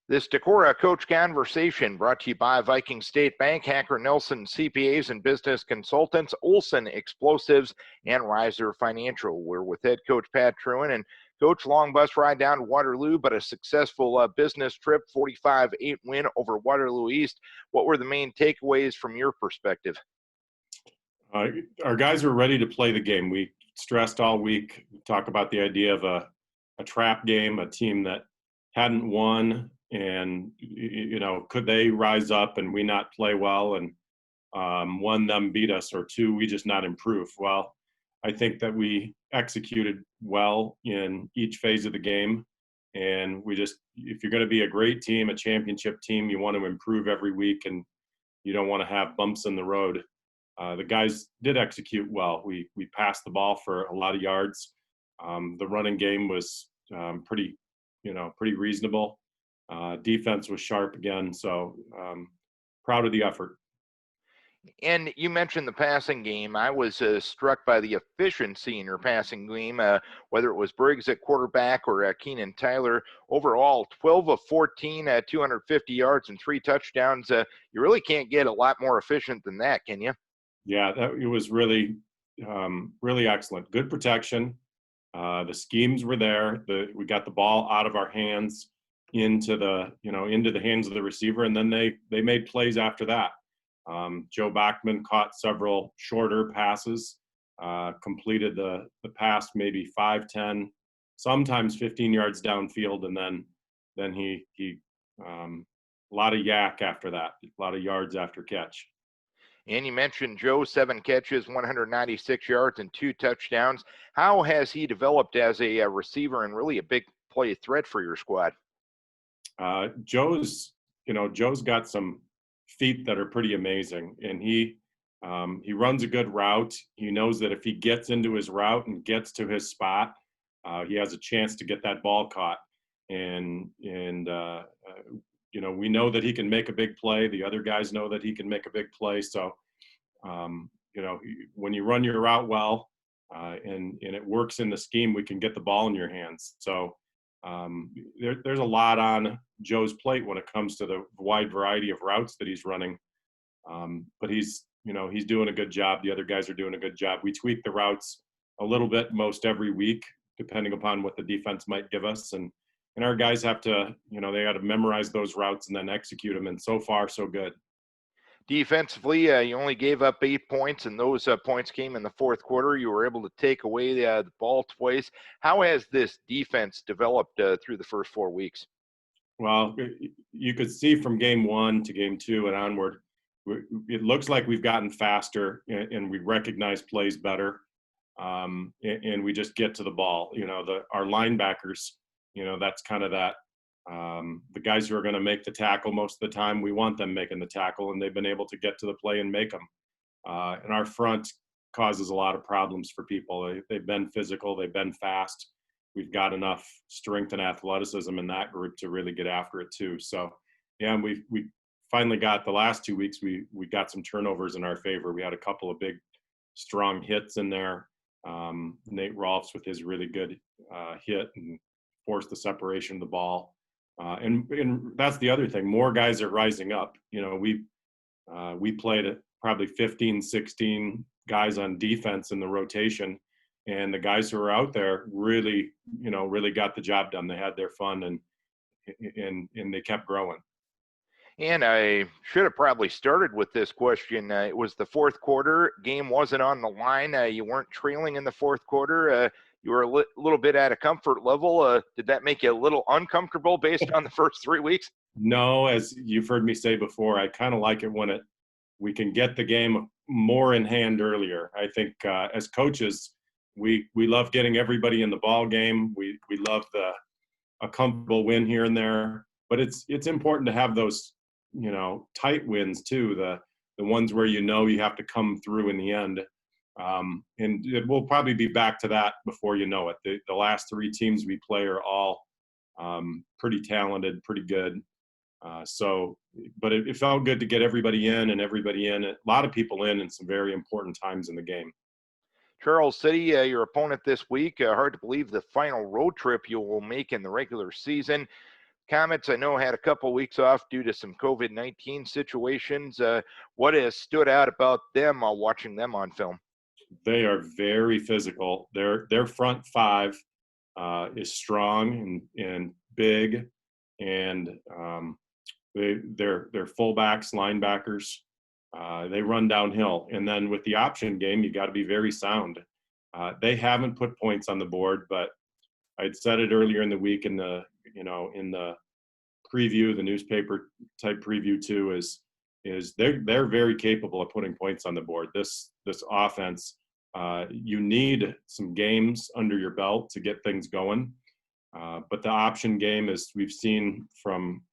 This Decorah Coach Conversation brought to you by Viking State Bank, Hacker Nelson CPAs and Business Consultants, Olson Explosives, and Reiser Financial. We're with head coach Pat Trewin. And coach, long bus ride down to Waterloo, but a successful business trip, 45-8 win over Waterloo East. What were the main takeaways from your perspective? Our guys were ready to play the game. We stressed all week, talk about the idea of a trap game, a team that hadn't won, and could they rise up and we not play well, and one, them beat us, or two, we just not improve. Well, I think that we executed well in each phase of the game, and if you're going to be a great team, a championship team, you want to improve every week, and you don't want to have bumps in the road. The guys did execute well. We passed the ball for a lot of yards. The running game was pretty reasonable. Defense was sharp again, so proud of the effort. And you mentioned the passing game. I was struck by the efficiency in your passing game, whether it was Briggs at quarterback or Keenan Tyler. Overall, 12 of 14, 250 yards and 3 touchdowns. You really can't get a lot more efficient than that, can you? Yeah, it was really excellent. Good protection. The schemes were there. We got the ball out of our hands into the hands of the receiver, and then they made plays after that. Joe Bachman caught several shorter passes, completed the pass maybe 5, 10, sometimes 15 yards downfield, and then he a lot of yak after that, a lot of yards after catch. And you mentioned Joe, 7 catches, 196 yards, and 2 touchdowns. How has he developed as a receiver and really a big play threat for your squad? Joe's got some feet that are pretty amazing, and he runs a good route. He knows that if he gets into his route and gets to his spot, he has a chance to get that ball caught. And we know that he can make a big play. The other guys know that he can make a big play. So, when you run your route well and it works in the scheme, we can get the ball in your hands. So there's a lot on Joe's plate when it comes to the wide variety of routes that he's running. But he's doing a good job. The other guys are doing a good job. We tweak the routes a little bit most every week, depending upon what the defense might give us. And our guys have to, they got to memorize those routes and then execute them. And so far, so good. Defensively, you only gave up 8 points, and those points came in the fourth quarter. You were able to take away the ball twice. How has this defense developed through the first 4 weeks? Well, you could see from game 1 to game 2 and onward, it looks like we've gotten faster and we recognize plays better, and we just get to the ball. Our linebackers, that's kind of that. The guys who are going to make the tackle most of the time, we want them making the tackle, and they've been able to get to the play and make them. And our front causes a lot of problems for people. They've been physical. They've been fast. We've got enough strength and athleticism in that group to really get after it too. So, yeah, we finally got the last 2 weeks. We got some turnovers in our favor. We had a couple of big, strong hits in there. Nate Rolfs with his really good hit and forced the separation of the ball. And that's the other thing. More guys are rising up. We played probably 15, 16 guys on defense in the rotation, and the guys who are out there really got the job done. They had their fun and they kept growing. And I should have probably started with this question. It was the fourth quarter. Game wasn't on the line. You weren't trailing in the fourth quarter. You were a little bit at a comfort level. Did that make you a little uncomfortable based on the first 3 weeks? No, as you've heard me say before, I kind of like it when we can get the game more in hand earlier. I think as coaches, we love getting everybody in the ball game. We love a comfortable win here and there, but it's important to have those tight wins too. The ones where you have to come through in the end. And we'll probably be back to that before you know it. The last 3 teams we play are all pretty talented, pretty good. But it felt good to get everybody in, a lot of people in some very important times in the game. Charles City, your opponent this week. Hard to believe the final road trip you will make in the regular season. Comets, I know, had a couple weeks off due to some COVID-19 situations. What has stood out about them while watching them on film? They are very physical. Their front five is strong and big, and they're fullbacks, linebackers. They run downhill, and then with the option game, you got to be very sound. They haven't put points on the board, but I'd said it earlier in the week in the preview, the newspaper type preview too, is they're very capable of putting points on the board. This offense, you need some games under your belt to get things going. But the option game, as we've seen from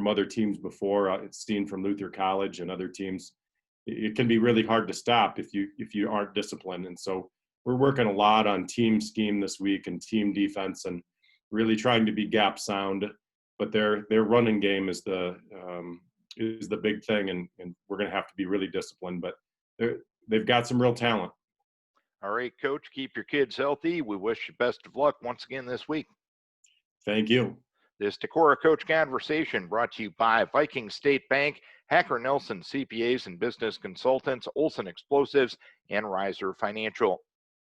other teams before, it's seen from Luther College and other teams, it can be really hard to stop if you aren't disciplined. And so we're working a lot on team scheme this week and team defense and really trying to be gap sound. But their running game is the big thing, and we're going to have to be really disciplined. But they've got some real talent. All right, Coach, keep your kids healthy. We wish you best of luck once again this week. Thank you. This Decorah Coach Conversation brought to you by Viking State Bank, Hacker Nelson CPAs and Business Consultants, Olson Explosives, and Reiser Financial.